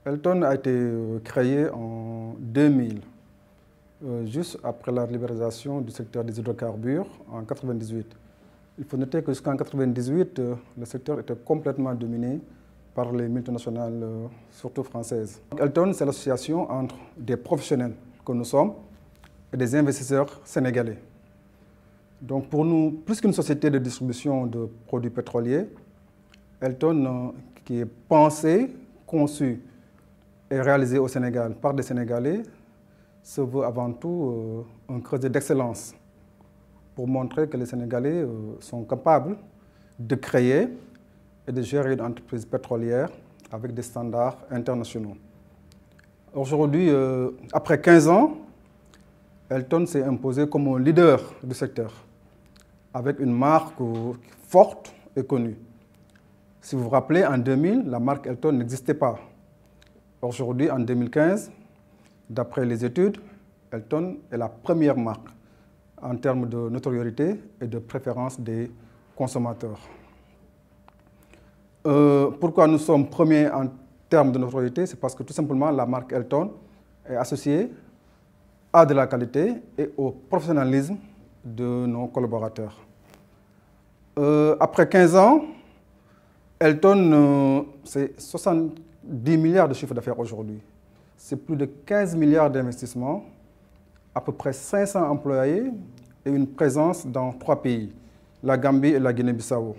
Elton a été créé en 2000, juste après la libéralisation du secteur des hydrocarbures en 1998. Il faut noter que jusqu'en 1998, le secteur était complètement dominé par les multinationales, surtout françaises. Elton, c'est l'association entre des professionnels que nous sommes et des investisseurs sénégalais. Donc pour nous, plus qu'une société de distribution de produits pétroliers, Elton, qui est pensé, conçu et réalisé au Sénégal par des Sénégalais, se veut avant tout un creuset d'excellence pour montrer que les Sénégalais sont capables de créer et de gérer une entreprise pétrolière avec des standards internationaux. Aujourd'hui, après 15 ans, Elton s'est imposé comme un leader du secteur, avec une marque forte et connue. Si vous vous rappelez, en 2000, la marque Elton n'existait pas. Aujourd'hui, en 2015, d'après les études, Elton est la première marque en termes de notoriété et de préférence des consommateurs. Pourquoi nous sommes premiers en termes de notoriété? C'est parce que tout simplement la marque Elton est associée à de la qualité et au professionnalisme de nos collaborateurs. Après 15 ans, Elton, c'est 70 milliards de chiffre d'affaires aujourd'hui. C'est plus de 15 milliards d'investissements, à peu près 500 employés et une présence dans 3 pays, la Gambie et la Guinée-Bissau.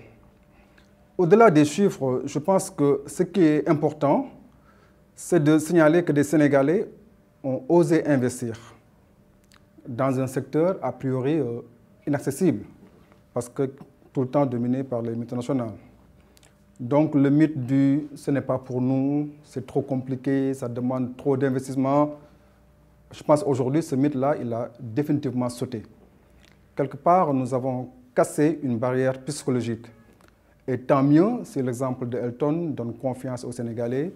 Au-delà des chiffres, je pense que ce qui est important, c'est de signaler que des Sénégalais ont osé investir dans un secteur a priori inaccessible, parce que tout le temps dominé par les multinationales. Donc le mythe du « ce n'est pas pour nous, c'est trop compliqué, ça demande trop d'investissement », je pense qu'aujourd'hui, ce mythe-là, il a définitivement sauté. Quelque part, nous avons cassé une barrière psychologique. Et tant mieux si l'exemple de Elton donne confiance aux Sénégalais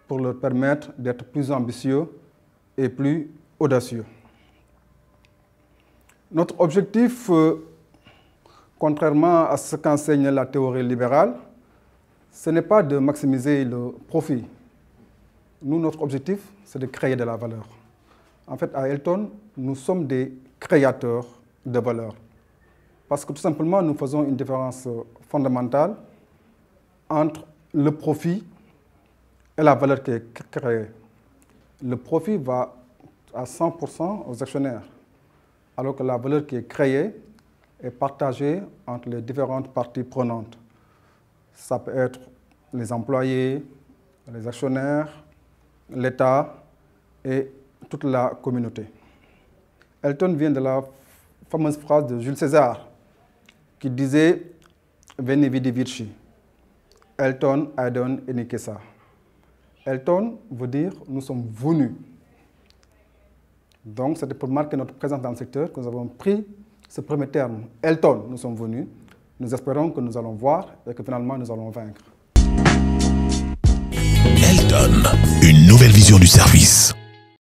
pour leur permettre d'être plus ambitieux et plus audacieux. Notre objectif, contrairement à ce qu'enseigne la théorie libérale, ce n'est pas de maximiser le profit. Nous, notre objectif, c'est de créer de la valeur. En fait, à Elton, nous sommes des créateurs de valeur. Parce que tout simplement, nous faisons une différence fondamentale entre le profit et la valeur qui est créée. Le profit va à 100% aux actionnaires, alors que la valeur qui est créée est partagée entre les différentes parties prenantes. Ça peut être les employés, les actionnaires, l'État et toute la communauté. Elton vient de la fameuse phrase de Jules César qui disait « Veni vidi vici ». Elton, Aidon et Nikesa. Elton veut dire « nous sommes venus ». Donc c'était pour marquer notre présence dans le secteur que nous avons pris ce premier terme. Elton, nous sommes venus. Nous espérons que nous allons voir et que finalement nous allons vaincre. Elton, une nouvelle vision du service.